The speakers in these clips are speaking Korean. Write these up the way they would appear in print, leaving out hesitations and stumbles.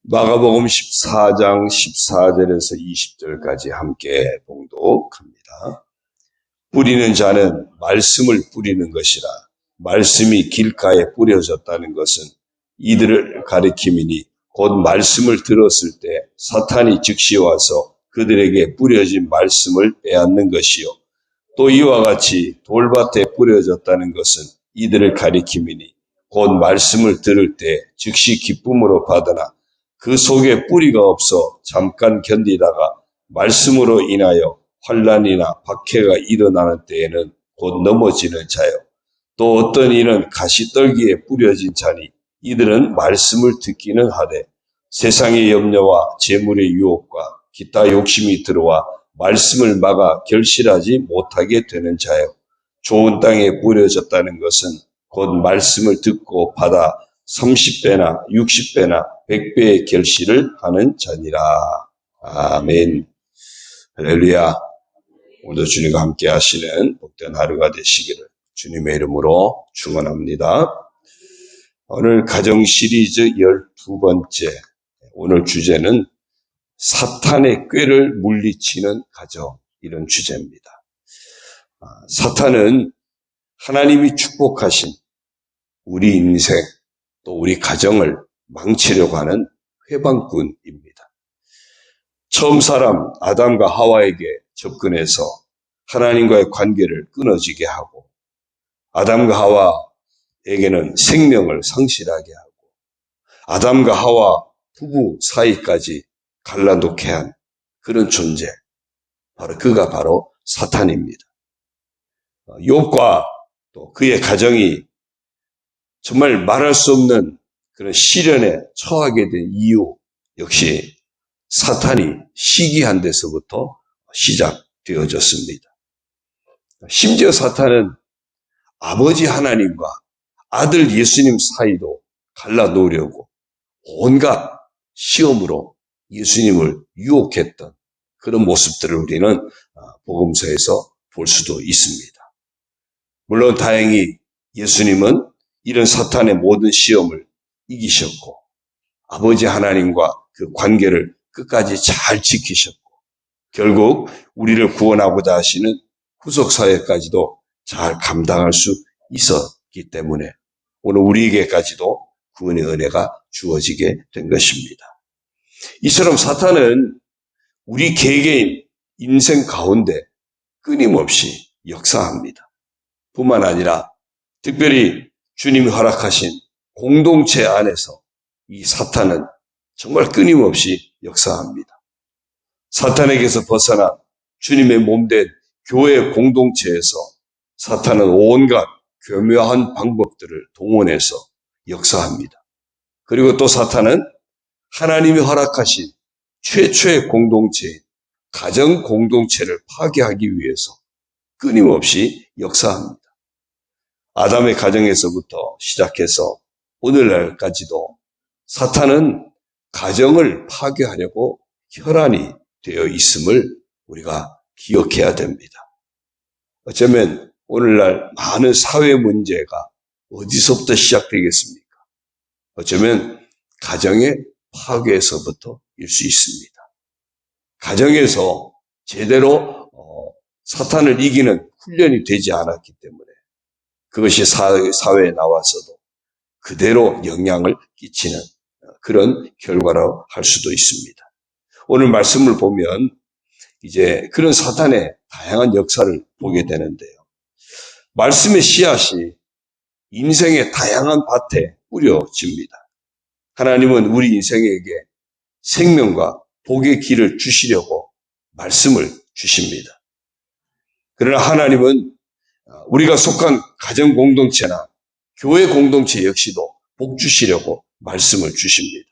마가복음 14장 14절에서 20절까지 함께 봉독합니다. 뿌리는 자는 말씀을 뿌리는 것이라. 말씀이 길가에 뿌려졌다는 것은 이들을 가리킴이니 곧 말씀을 들었을 때 사탄이 즉시 와서 그들에게 뿌려진 말씀을 빼앗는 것이요. 또 이와 같이 돌밭에 뿌려졌다는 것은 이들을 가리킴이니 곧 말씀을 들을 때 즉시 기쁨으로 받으나 그 속에 뿌리가 없어 잠깐 견디다가 말씀으로 인하여 환난이나 박해가 일어나는 때에는 곧 넘어지는 자요. 또 어떤 이는 가시떨기에 뿌려진 자니 이들은 말씀을 듣기는 하되 세상의 염려와 재물의 유혹과 기타 욕심이 들어와 말씀을 막아 결실하지 못하게 되는 자요. 좋은 땅에 뿌려졌다는 것은 곧 말씀을 듣고 받아 30배나 60배나 100배의 결실을 하는 자니라. 아멘. 할렐루야. 오늘도 주님과 함께 하시는 복된 하루가 되시기를 주님의 이름으로 축원합니다. 오늘 가정 시리즈 12번째, 오늘 주제는 사탄의 꾀를 물리치는 가정, 이런 주제입니다. 사탄은 하나님이 축복하신 우리 인생 또 우리 가정을 망치려고 하는 회방꾼입니다. 처음 사람 아담과 하와에게 접근해서 하나님과의 관계를 끊어지게 하고 아담과 하와에게는 생명을 상실하게 하고 아담과 하와 부부 사이까지 갈라놓게 한 그런 존재, 그가 바로 사탄입니다. 욥과 또 그의 가정이 정말 말할 수 없는 그런 시련에 처하게 된 이유 역시 사탄이 시기한 데서부터 시작되어졌습니다. 심지어 사탄은 아버지 하나님과 아들 예수님 사이도 갈라놓으려고 온갖 시험으로 예수님을 유혹했던 그런 모습들을 우리는 복음서에서 볼 수도 있습니다. 물론 다행히 예수님은 이런 사탄의 모든 시험을 이기셨고 아버지 하나님과 그 관계를 끝까지 잘 지키셨고 결국 우리를 구원하고자 하시는 후속사역까지도 잘 감당할 수 있었기 때문에 오늘 우리에게까지도 구원의 은혜가 주어지게 된 것입니다. 이처럼 사탄은 우리 개개인 인생 가운데 끊임없이 역사합니다. 뿐만 아니라 특별히 주님이 허락하신 공동체 안에서 이 사탄은 정말 끊임없이 역사합니다. 사탄에게서 벗어나 주님의 몸된 교회 공동체에서 사탄은 온갖 교묘한 방법들을 동원해서 역사합니다. 그리고 또 사탄은 하나님이 허락하신 최초의 공동체인 가정 공동체를 파괴하기 위해서 끊임없이 역사합니다. 아담의 가정에서부터 시작해서 오늘날까지도 사탄은 가정을 파괴하려고 혈안이 되어 있음을 우리가 기억해야 됩니다. 어쩌면 오늘날 많은 사회 문제가 어디서부터 시작되겠습니까? 어쩌면 가정의 파괴에서부터 일 수 있습니다. 가정에서 제대로 사탄을 이기는 훈련이 되지 않았기 때문에 그것이 사회에 나와서도 그대로 영향을 끼치는 그런 결과라고 할 수도 있습니다. 오늘 말씀을 보면 이제 그런 사탄의 다양한 역사를 보게 되는데요. 말씀의 씨앗이 인생의 다양한 밭에 뿌려집니다. 하나님은 우리 인생에게 생명과 복의 길을 주시려고 말씀을 주십니다. 그러나 하나님은 우리가 속한 가정 공동체나 교회 공동체 역시도 복 주시려고 말씀을 주십니다.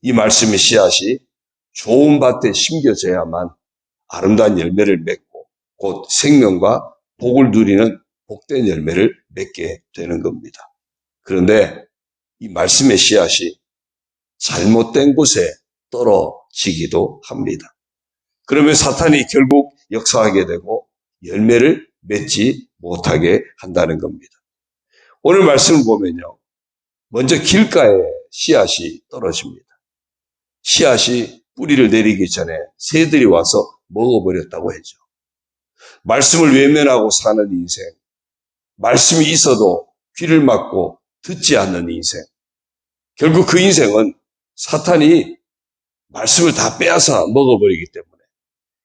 이 말씀의 씨앗이 좋은 밭에 심겨져야만 아름다운 열매를 맺고 곧 생명과 복을 누리는 복된 열매를 맺게 되는 겁니다. 그런데 이 말씀의 씨앗이 잘못된 곳에 떨어지기도 합니다. 그러면 사탄이 결국 역사하게 되고 열매를 맺지 못하게 한다는 겁니다. 오늘 말씀을 보면요. 먼저 길가에 씨앗이 떨어집니다. 씨앗이 뿌리를 내리기 전에 새들이 와서 먹어버렸다고 했죠. 말씀을 외면하고 사는 인생, 말씀이 있어도 귀를 막고 듣지 않는 인생, 결국 그 인생은 사탄이 말씀을 다 빼앗아 먹어버리기 때문에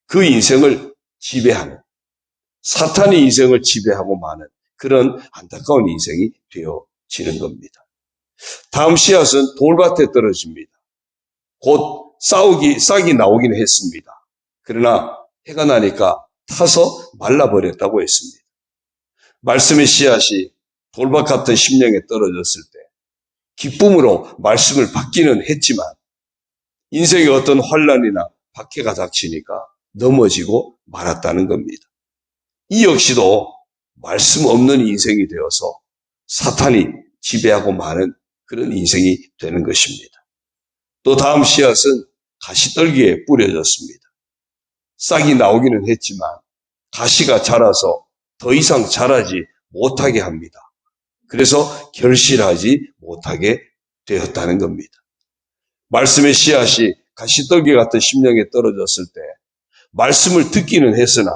그 인생을 지배하는, 사탄이 인생을 지배하고 마는 그런 안타까운 인생이 되어지는 겁니다. 다음 씨앗은 돌밭에 떨어집니다. 곧 싹이 나오긴 했습니다. 그러나 해가 나니까 타서 말라버렸다고 했습니다. 말씀의 씨앗이 돌밭 같은 심령에 떨어졌을 때 기쁨으로 말씀을 받기는 했지만 인생의 어떤 환난이나 박해가 닥치니까 넘어지고 말았다는 겁니다. 이 역시도 말씀 없는 인생이 되어서 사탄이 지배하고 마는 그런 인생이 되는 것입니다. 또 다음 씨앗은 가시떨기에 뿌려졌습니다. 싹이 나오기는 했지만 가시가 자라서 더 이상 자라지 못하게 합니다. 그래서 결실하지 못하게 되었다는 겁니다. 말씀의 씨앗이 가시떨기 같은 심령에 떨어졌을 때 말씀을 듣기는 했으나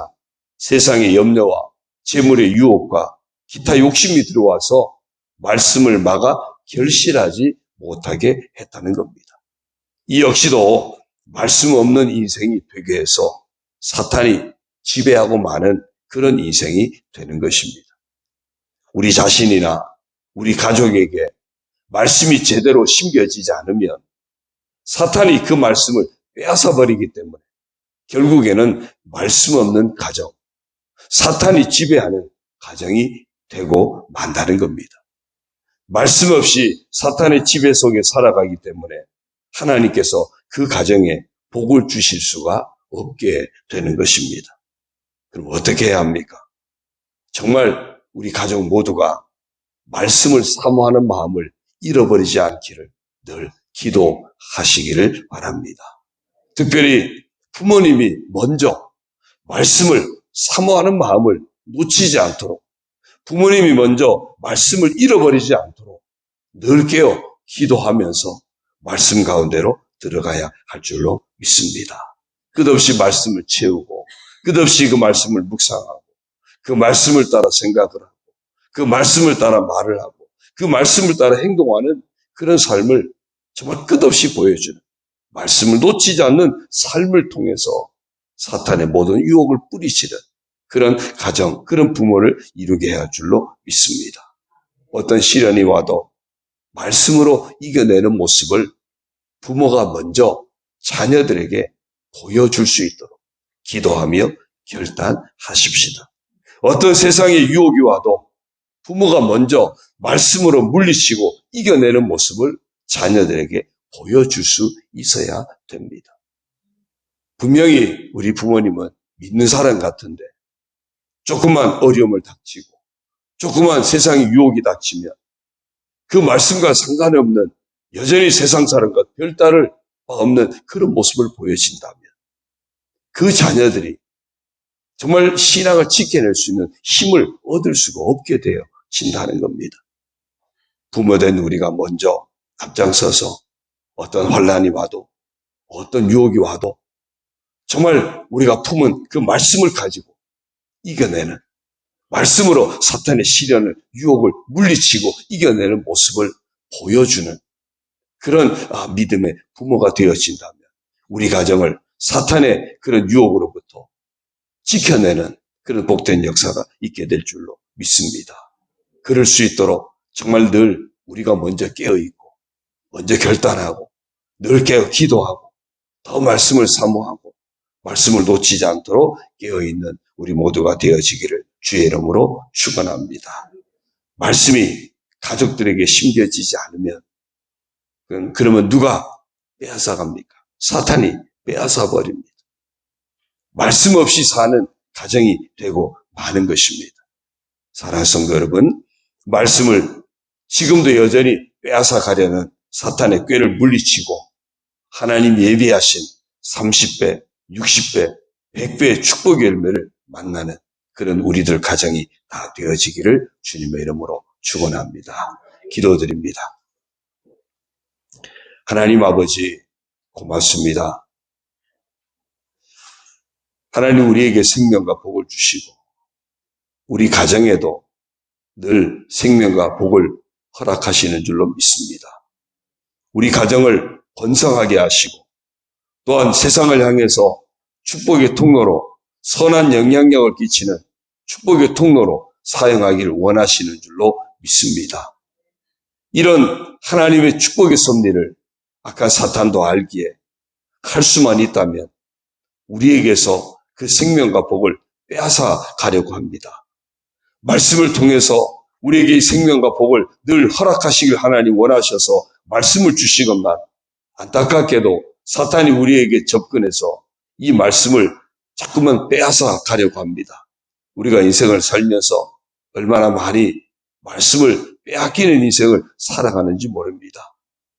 세상의 염려와 재물의 유혹과 기타 욕심이 들어와서 말씀을 막아 결실하지 못하게 했다는 겁니다. 이 역시도 말씀 없는 인생이 되게 해서 사탄이 지배하고 마는 그런 인생이 되는 것입니다. 우리 자신이나 우리 가족에게 말씀이 제대로 심겨지지 않으면 사탄이 그 말씀을 빼앗아 버리기 때문에 결국에는 말씀 없는 가정, 사탄이 지배하는 가정이 되고 만다는 겁니다. 말씀 없이 사탄의 지배 속에 살아가기 때문에 하나님께서 그 가정에 복을 주실 수가 없게 되는 것입니다. 그럼 어떻게 해야 합니까? 정말 우리 가족 모두가 말씀을 사모하는 마음을 잃어버리지 않기를 늘 기도하시기를 바랍니다. 특별히 부모님이 먼저 말씀을 사모하는 마음을 놓치지 않도록, 부모님이 먼저 말씀을 잃어버리지 않도록 늘 깨어 기도하면서 말씀 가운데로 들어가야 할 줄로 믿습니다. 끝없이 말씀을 채우고 끝없이 그 말씀을 묵상하고 그 말씀을 따라 생각을 하고 그 말씀을 따라 말을 하고 그 말씀을 따라 행동하는 그런 삶을 정말 끝없이 보여주는, 말씀을 놓치지 않는 삶을 통해서 사탄의 모든 유혹을 뿌리치는 그런 가정, 그런 부모를 이루게 해야 할 줄로 믿습니다. 어떤 시련이 와도 말씀으로 이겨내는 모습을 부모가 먼저 자녀들에게 보여줄 수 있도록 기도하며 결단하십시다. 어떤 세상의 유혹이 와도 부모가 먼저 말씀으로 물리치고 이겨내는 모습을 자녀들에게 보여줄 수 있어야 됩니다. 분명히 우리 부모님은 믿는 사람 같은데 조금만 어려움을 닥치고 조금만 세상의 유혹이 닥치면 그 말씀과 상관이 없는 여전히 세상 사람과 별다를 바 없는 그런 모습을 보여진다면 그 자녀들이 정말 신앙을 지켜낼 수 있는 힘을 얻을 수가 없게 되어진다는 겁니다. 부모된 우리가 먼저 앞장서서 어떤 환난이 와도 어떤 유혹이 와도 정말 우리가 품은 그 말씀을 가지고 이겨내는, 말씀으로 사탄의 시련을, 유혹을 물리치고 이겨내는 모습을 보여주는 그런 믿음의 부모가 되어진다면 우리 가정을 사탄의 그런 유혹으로부터 지켜내는 그런 복된 역사가 있게 될 줄로 믿습니다. 그럴 수 있도록 정말 늘 우리가 먼저 깨어있고 먼저 결단하고 늘 깨어 기도하고 더 말씀을 사모하고 말씀을 놓치지 않도록 깨어있는 우리 모두가 되어지기를 주의 이름으로 축원합니다. 말씀이 가족들에게 심겨지지 않으면 그러면 누가 빼앗아갑니까? 사탄이 빼앗아버립니다. 말씀 없이 사는 가정이 되고 마는 것입니다. 사랑하는 성도 여러분, 말씀을 지금도 여전히 빼앗아가려는 사탄의 꾀를 물리치고 하나님 예비하신 30배, 60배, 100배의 축복의 열매를 만나는 그런 우리들 가정이 다 되어지기를 주님의 이름으로 축원합니다. 기도드립니다. 하나님 아버지, 고맙습니다. 하나님 우리에게 생명과 복을 주시고 우리 가정에도 늘 생명과 복을 허락하시는 줄로 믿습니다. 우리 가정을 번성하게 하시고 또한 세상을 향해서 축복의 통로로 선한 영향력을 끼치는 축복의 통로로 사용하기를 원하시는 줄로 믿습니다. 이런 하나님의 축복의 섭리를 악한 사탄도 알기에 할 수만 있다면 우리에게서 그 생명과 복을 빼앗아 가려고 합니다. 말씀을 통해서 우리에게 이 생명과 복을 늘 허락하시길 하나님 원하셔서 말씀을 주시건만 안타깝게도 사탄이 우리에게 접근해서 이 말씀을 자꾸만 빼앗아 가려고 합니다. 우리가 인생을 살면서 얼마나 많이 말씀을 빼앗기는 인생을 살아가는지 모릅니다.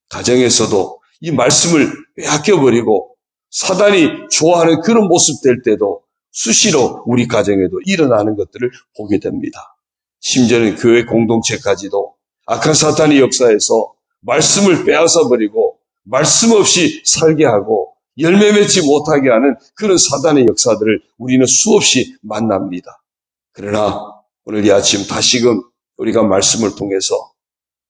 가정에서도 이 말씀을 빼앗겨버리고 사단이 좋아하는 그런 모습 될 때도 수시로 우리 가정에도 일어나는 것들을 보게 됩니다. 심지어는 교회 공동체까지도 악한 사탄의 역사에서 말씀을 빼앗아버리고 말씀 없이 살게 하고 열매 맺지 못하게 하는 그런 사단의 역사들을 우리는 수없이 만납니다. 그러나 오늘 이 아침 다시금 우리가 말씀을 통해서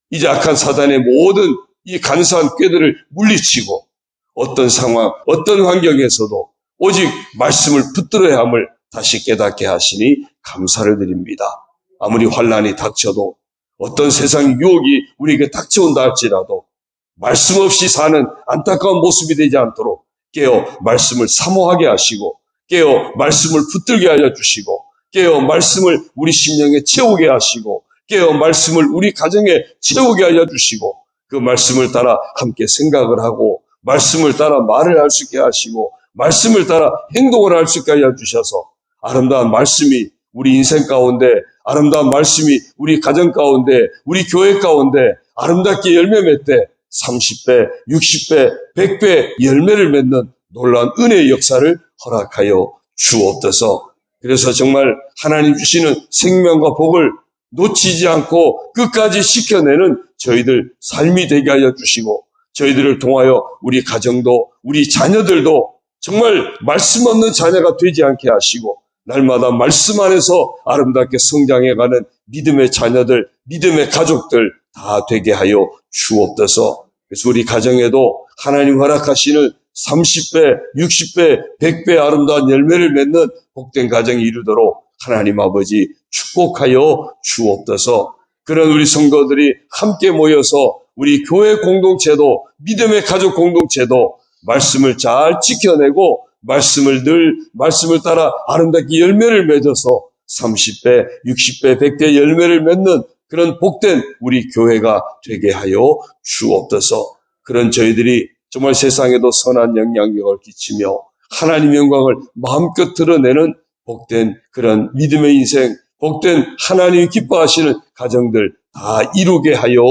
이제 악한 사단의 모든 이 간사한 꾀들을 물리치고 어떤 상황, 어떤 환경에서도 오직 말씀을 붙들어야 함을 다시 깨닫게 하시니 감사를 드립니다. 아무리 환난이 닥쳐도 어떤 세상 유혹이 우리에게 닥쳐온다 할지라도 말씀 없이 사는 안타까운 모습이 되지 않도록 깨어 말씀을 사모하게 하시고 깨어 말씀을 붙들게 하여 주시고 깨어 말씀을 우리 심령에 채우게 하시고 깨어 말씀을 우리 가정에 채우게 하여 주시고 그 말씀을 따라 함께 생각을 하고 말씀을 따라 말을 할 수 있게 하시고 말씀을 따라 행동을 할 수 있게 하여 주셔서 아름다운 말씀이 우리 인생 가운데 아름다운 말씀이 우리 가정 가운데 우리 교회 가운데 아름답게 열매 맺되 30배, 60배, 100배 열매를 맺는 놀라운 은혜의 역사를 허락하여 주옵소서. 그래서 정말 하나님 주시는 생명과 복을 놓치지 않고 끝까지 지켜내는 저희들 삶이 되게 하여 주시고 저희들을 통하여 우리 가정도 우리 자녀들도 정말 말씀 없는 자녀가 되지 않게 하시고 날마다 말씀 안에서 아름답게 성장해가는 믿음의 자녀들, 믿음의 가족들 다 되게 하여 주옵소서. 그래서 우리 가정에도 하나님 허락하시는 30배, 60배, 100배 아름다운 열매를 맺는 복된 가정이 이루도록 하나님 아버지 축복하여 주옵소서. 그런 우리 성도들이 함께 모여서 우리 교회 공동체도 믿음의 가족 공동체도 말씀을 잘 지켜내고 말씀을 따라 아름답게 열매를 맺어서 30배, 60배, 100배 열매를 맺는 그런 복된 우리 교회가 되게 하여 주옵소서. 그런 저희들이 정말 세상에도 선한 영향력을 끼치며 하나님의 영광을 마음껏 드러내는 복된 그런 믿음의 인생, 복된 하나님이 기뻐하시는 가정들 다 이루게 하여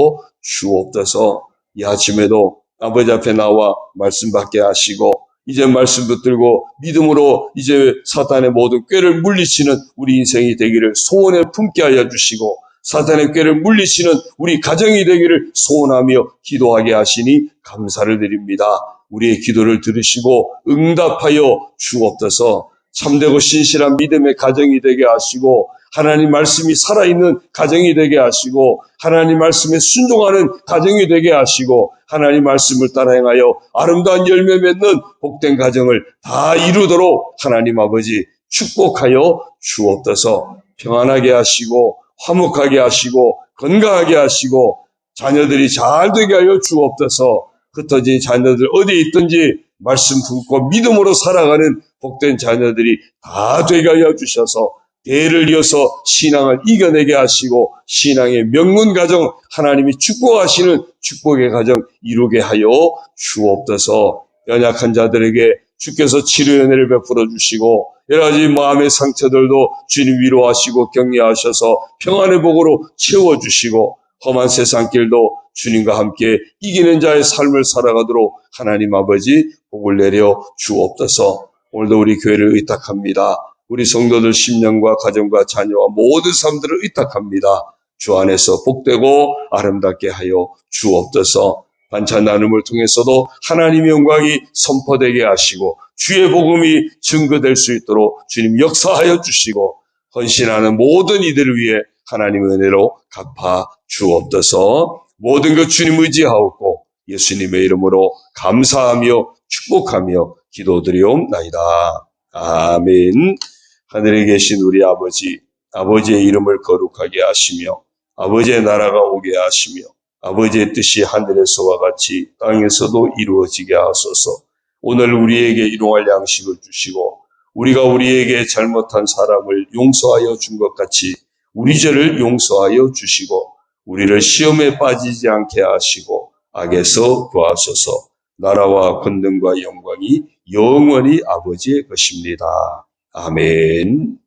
주옵소서. 이 아침에도 아버지 앞에 나와 말씀 받게 하시고 이제 말씀 붙들고 믿음으로 이제 사탄의 모든 꾀를 물리치는 우리 인생이 되기를 소원에 품게 하여 주시고 사탄의 꾀를 물리치는 우리 가정이 되기를 소원하며 기도하게 하시니 감사를 드립니다. 우리의 기도를 들으시고 응답하여 주옵소서. 참되고 신실한 믿음의 가정이 되게 하시고 하나님 말씀이 살아있는 가정이 되게 하시고 하나님 말씀에 순종하는 가정이 되게 하시고 하나님 말씀을 따라 행하여 아름다운 열매 맺는 복된 가정을 다 이루도록 하나님 아버지 축복하여 주옵소서. 평안하게 하시고 화목하게 하시고 건강하게 하시고 자녀들이 잘 되게 하여 주옵소서. 흩어진 자녀들 어디에 있든지 말씀 품고 믿음으로 살아가는 복된 자녀들이 다 되게 하여 주셔서 대를 이어서 신앙을 이겨내게 하시고 신앙의 명문 가정 하나님이 축복하시는 축복의 가정 이루게 하여 주옵소서. 연약한 자들에게 주께서 치료의 은혜를 베풀어 주시고 여러 가지 마음의 상처들도 주님 위로하시고 격려하셔서 평안의 복으로 채워주시고 험한 세상 길도 주님과 함께 이기는 자의 삶을 살아가도록 하나님 아버지 복을 내려 주옵소서. 오늘도 우리 교회를 의탁합니다. 우리 성도들 심령과 가정과 자녀와 모든 사람들을 의탁합니다. 주 안에서 복되고 아름답게 하여 주옵소서. 반찬 나눔을 통해서도 하나님의 영광이 선포되게 하시고 주의 복음이 증거될 수 있도록 주님 역사하여 주시고 헌신하는 모든 이들을 위해 하나님의 은혜로 갚아 주옵소서. 모든 것 주님 의지하옵고 예수님의 이름으로 감사하며 축복하며 기도드리옵나이다. 아멘. 하늘에 계신 우리 아버지, 아버지의 이름을 거룩하게 하시며 아버지의 나라가 오게 하시며 아버지의 뜻이 하늘에서와 같이 땅에서도 이루어지게 하소서. 오늘 우리에게 일용할 양식을 주시고 우리가 우리에게 잘못한 사람을 용서하여 준 것 같이 우리 죄를 용서하여 주시고 우리를 시험에 빠지지 않게 하시고 악에서 구하소서. 나라와 권능과 영광이 영원히 아버지의 것입니다. 아멘.